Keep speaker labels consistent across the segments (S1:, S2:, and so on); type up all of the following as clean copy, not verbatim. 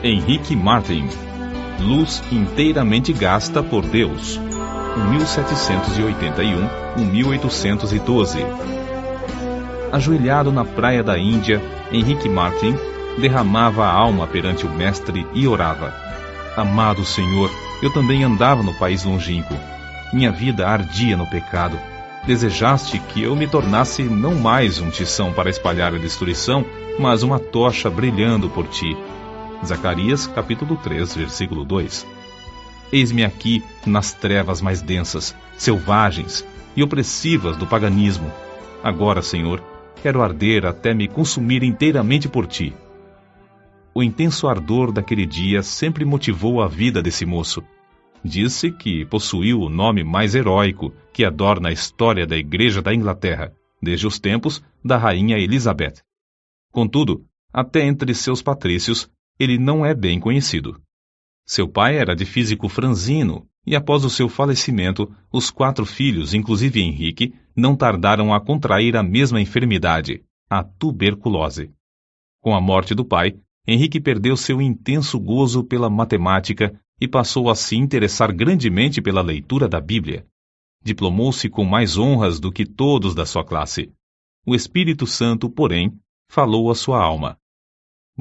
S1: Henrique Martin, Luz inteiramente gasta por Deus, 1781-1812. Ajoelhado na praia da Índia, Henrique Martin derramava a alma perante o Mestre e orava: Amado Senhor, eu também andava no país longínquo. Minha vida ardia no pecado. Desejaste que eu me tornasse não mais um tição para espalhar a destruição, mas uma tocha brilhando por ti. Zacarias, capítulo 3, versículo 2. Eis-me aqui nas trevas mais densas, selvagens e opressivas do paganismo. Agora, Senhor, quero arder até me consumir inteiramente por ti. O intenso ardor daquele dia sempre motivou a vida desse moço. Diz-se que possuiu o nome mais heróico que adorna a história da Igreja da Inglaterra, desde os tempos da Rainha Elizabeth. Contudo, até entre seus patrícios, ele não é bem conhecido. Seu pai era de físico franzino, e após o seu falecimento, os 4 filhos, inclusive Henrique, não tardaram a contrair a mesma enfermidade, a tuberculose. Com a morte do pai, Henrique perdeu seu intenso gozo pela matemática e passou a se interessar grandemente pela leitura da Bíblia. Diplomou-se com mais honras do que todos da sua classe. O Espírito Santo, porém, falou à sua alma: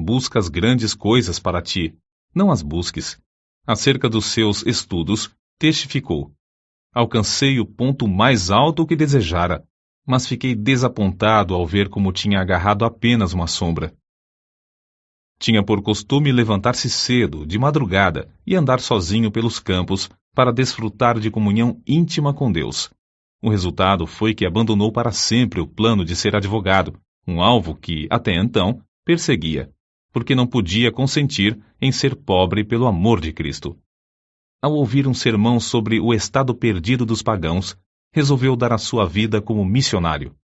S1: Buscas grandes coisas para ti, não as busques. Acerca dos seus estudos, testificou: Alcancei o ponto mais alto que desejara, mas fiquei desapontado ao ver como tinha agarrado apenas uma sombra. Tinha por costume levantar-se cedo, de madrugada, e andar sozinho pelos campos para desfrutar de comunhão íntima com Deus. O resultado foi que abandonou para sempre o plano de ser advogado, um alvo que, até então, perseguia, porque não podia consentir em ser pobre pelo amor de Cristo. Ao ouvir um sermão sobre o estado perdido dos pagãos, resolveu dar a sua vida como missionário.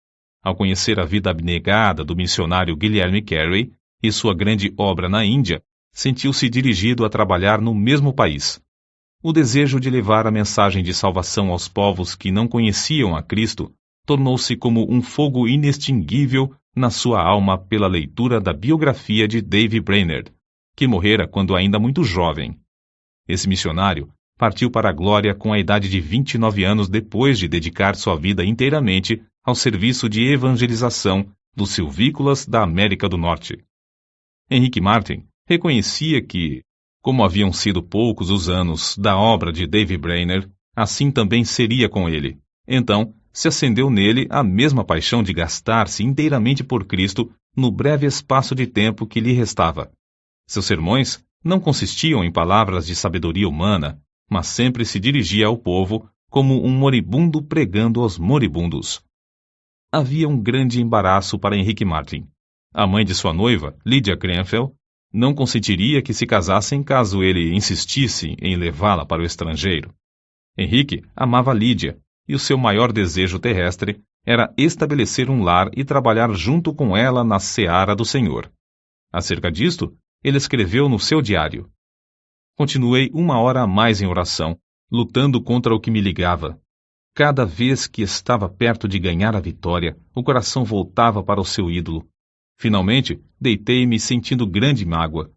S1: Ao conhecer a vida abnegada do missionário Guilherme Carey e sua grande obra na Índia, sentiu-se dirigido a trabalhar no mesmo país. O desejo de levar a mensagem de salvação aos povos que não conheciam a Cristo tornou-se como um fogo inextinguível na sua alma pela leitura da biografia de Dave Brainerd, que morrera quando ainda muito jovem. Esse missionário partiu para a glória com a idade de 29 anos depois de dedicar sua vida inteiramente ao serviço de evangelização dos silvícolas da América do Norte. Henrique Martin reconhecia que, como haviam sido poucos os anos da obra de Dave Brainerd, assim também seria com ele. Então, se acendeu nele a mesma paixão de gastar-se inteiramente por Cristo no breve espaço de tempo que lhe restava. Seus sermões não consistiam em palavras de sabedoria humana, mas sempre se dirigia ao povo como um moribundo pregando aos moribundos. Havia um grande embaraço para Henrique Martin. A mãe de sua noiva, Lydia Grenfell, não consentiria que se casassem caso ele insistisse em levá-la para o estrangeiro. Henrique amava Lydia, e o seu maior desejo terrestre era estabelecer um lar e trabalhar junto com ela na seara do Senhor. Acerca disto, ele escreveu no seu diário: Continuei 1 hora a mais em oração, lutando contra o que me ligava. Cada vez que estava perto de ganhar a vitória, o coração voltava para o seu ídolo. Finalmente, deitei-me sentindo grande mágoa.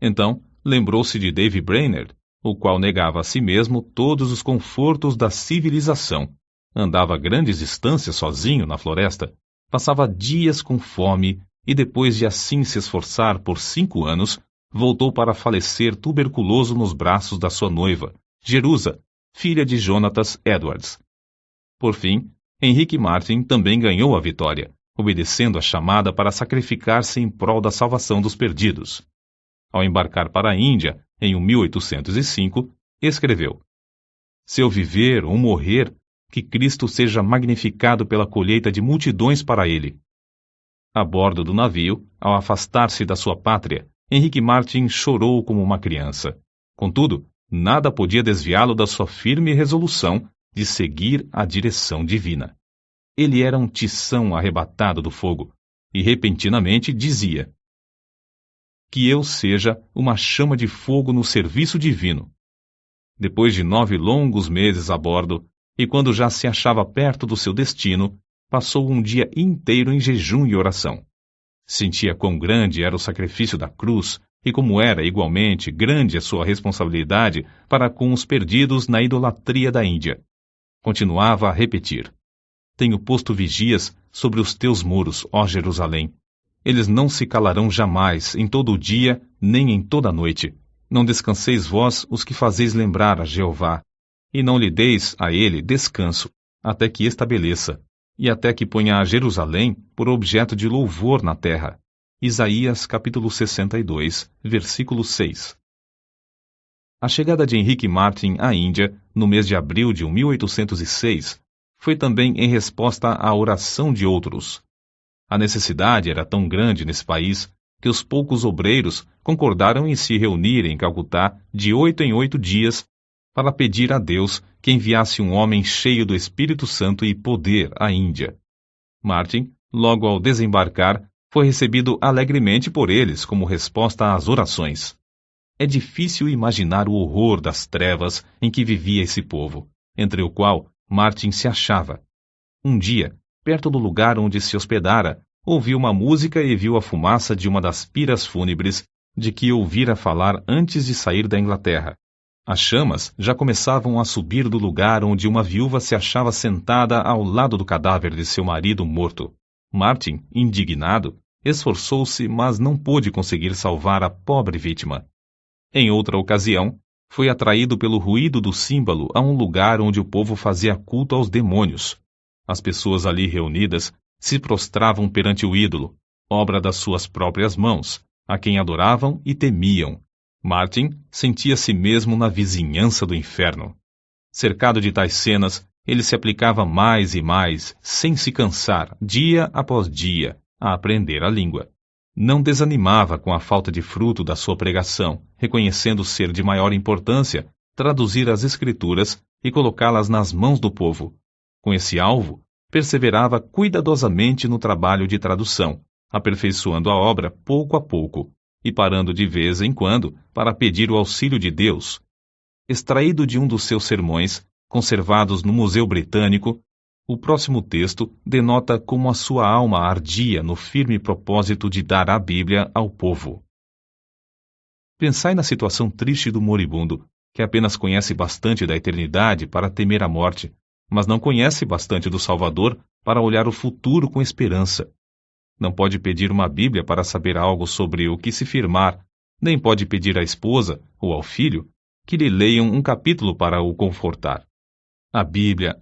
S1: Então, lembrou-se de Dave Brainerd, o qual negava a si mesmo todos os confortos da civilização. Andava grandes distâncias sozinho na floresta, passava dias com fome e depois de assim se esforçar por 5 anos, voltou para falecer tuberculoso nos braços da sua noiva, Jerusa, filha de Jonatas Edwards. Por fim, Henrique Martin também ganhou a vitória, obedecendo a chamada para sacrificar-se em prol da salvação dos perdidos. Ao embarcar para a Índia, em 1805, escreveu: Se eu viver ou morrer, que Cristo seja magnificado pela colheita de multidões para ele. A bordo do navio, ao afastar-se da sua pátria, Henrique Martin chorou como uma criança. Contudo, nada podia desviá-lo da sua firme resolução de seguir a direção divina. Ele era um tição arrebatado do fogo, e repentinamente dizia: Que eu seja uma chama de fogo no serviço divino. Depois de 9 longos meses a bordo, e quando já se achava perto do seu destino, passou um dia inteiro em jejum e oração. Sentia quão grande era o sacrifício da cruz e como era igualmente grande a sua responsabilidade para com os perdidos na idolatria da Índia. Continuava a repetir: Tenho posto vigias sobre os teus muros, ó Jerusalém. Eles não se calarão jamais, em todo o dia, nem em toda a noite. Não descanseis vós os que fazeis lembrar a Jeová, e não lhe deis a ele descanso, até que estabeleça, e até que ponha a Jerusalém por objeto de louvor na terra. Isaías capítulo 62, versículo 6. A chegada de Henrique Martin à Índia, no mês de abril de 1806, foi também em resposta à oração de outros. A necessidade era tão grande nesse país que os poucos obreiros concordaram em se reunir em Calcutá de 8 em 8 dias para pedir a Deus que enviasse um homem cheio do Espírito Santo e poder à Índia. Martin, logo ao desembarcar, foi recebido alegremente por eles como resposta às orações. É difícil imaginar o horror das trevas em que vivia esse povo, entre o qual Martin se achava. Um dia, perto do lugar onde se hospedara, ouviu uma música e viu a fumaça de uma das piras fúnebres de que ouvira falar antes de sair da Inglaterra. As chamas já começavam a subir do lugar onde uma viúva se achava sentada ao lado do cadáver de seu marido morto. Martin, indignado, esforçou-se, mas não pôde conseguir salvar a pobre vítima. Em outra ocasião, foi atraído pelo ruído do símbolo a um lugar onde o povo fazia culto aos demônios. As pessoas ali reunidas se prostravam perante o ídolo, obra das suas próprias mãos, a quem adoravam e temiam. Martin sentia-se mesmo na vizinhança do inferno. Cercado de tais cenas, ele se aplicava mais e mais, sem se cansar, dia após dia, a aprender a língua. Não desanimava com a falta de fruto da sua pregação, reconhecendo ser de maior importância traduzir as Escrituras e colocá-las nas mãos do povo. Com esse alvo, perseverava cuidadosamente no trabalho de tradução, aperfeiçoando a obra pouco a pouco, e parando de vez em quando para pedir o auxílio de Deus. Extraído de um dos seus sermões, conservados no Museu Britânico, o próximo texto denota como a sua alma ardia no firme propósito de dar a Bíblia ao povo. Pensai na situação triste do moribundo, que apenas conhece bastante da eternidade para temer a morte, mas não conhece bastante do Salvador para olhar o futuro com esperança. Não pode pedir uma Bíblia para saber algo sobre o que se firmar, nem pode pedir à esposa ou ao filho que lhe leiam um capítulo para o confortar. A Bíblia,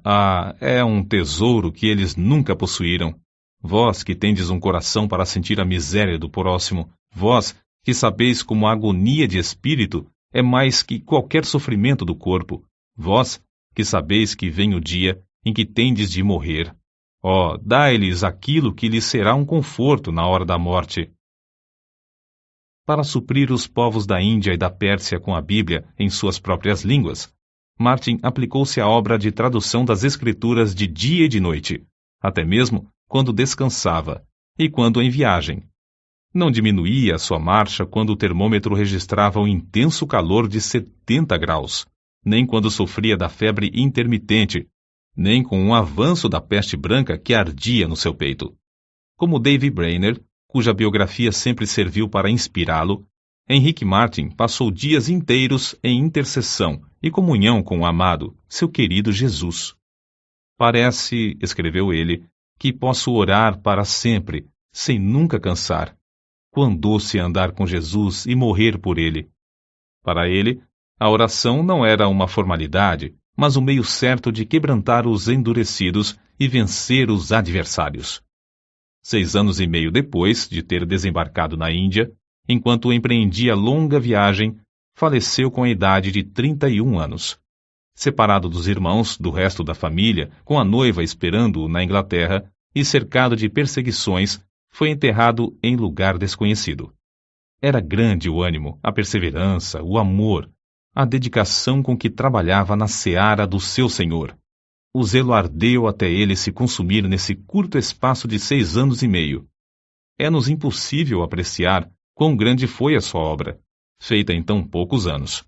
S1: é um tesouro que eles nunca possuíram. Vós que tendes um coração para sentir a miséria do próximo, vós que sabeis como a agonia de espírito é mais que qualquer sofrimento do corpo, vós que sabeis que vem o dia em que tendes de morrer. Dai-lhes aquilo que lhes será um conforto na hora da morte. Para suprir os povos da Índia e da Pérsia com a Bíblia em suas próprias línguas, Martin aplicou-se à obra de tradução das Escrituras de dia e de noite, até mesmo quando descansava e quando em viagem. Não diminuía a sua marcha quando o termômetro registrava o intenso calor de 70 graus, nem quando sofria da febre intermitente, nem com um avanço da peste branca que ardia no seu peito. Como David Brainerd, cuja biografia sempre serviu para inspirá-lo, Henrique Martin passou dias inteiros em intercessão e comunhão com o amado, seu querido Jesus. Parece, escreveu ele, que posso orar para sempre, sem nunca cansar. Quão doce andar com Jesus e morrer por ele. Para ele, a oração não era uma formalidade, mas um meio certo de quebrantar os endurecidos e vencer os adversários. 6 anos e meio depois de ter desembarcado na Índia, enquanto empreendia longa viagem, faleceu com a idade de 31 anos. Separado dos irmãos, do resto da família, com a noiva esperando-o na Inglaterra e cercado de perseguições, foi enterrado em lugar desconhecido. Era grande o ânimo, a perseverança, o amor, a dedicação com que trabalhava na seara do seu Senhor. O zelo ardeu até ele se consumir nesse curto espaço de 6 anos e meio. É-nos impossível apreciar quão grande foi a sua obra, feita em tão poucos anos.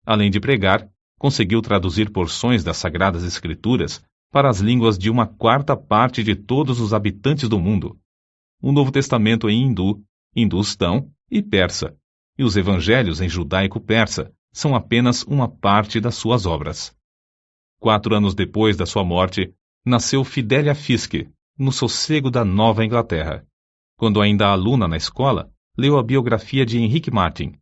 S1: Além de pregar, conseguiu traduzir porções das Sagradas Escrituras para as línguas de 1/4 de todos os habitantes do mundo. O Novo Testamento em hindu, hindustão e persa, e os evangelhos em judaico-persa são apenas uma parte das suas obras. 4 anos depois da sua morte, nasceu Fidelia Fiske, no sossego da Nova Inglaterra. Quando ainda aluna na escola, leu a biografia de Henrique Martin.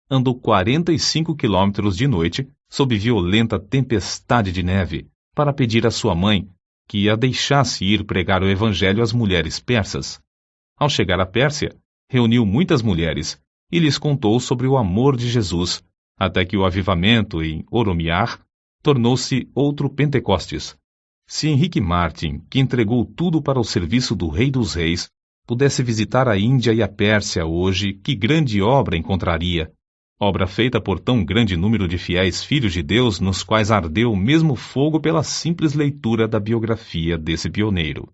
S1: Andou 45 quilômetros de noite, sob violenta tempestade de neve, para pedir à sua mãe que a deixasse ir pregar o evangelho às mulheres persas. Ao chegar à Pérsia, reuniu muitas mulheres e lhes contou sobre o amor de Jesus, até que o avivamento em Oromiar tornou-se outro Pentecostes. Se Henrique Martin, que entregou tudo para o serviço do Rei dos Reis, pudesse visitar a Índia e a Pérsia hoje, que grande obra encontraria! Obra feita por tão grande número de fiéis filhos de Deus, nos quais ardeu o mesmo fogo pela simples leitura da biografia desse pioneiro.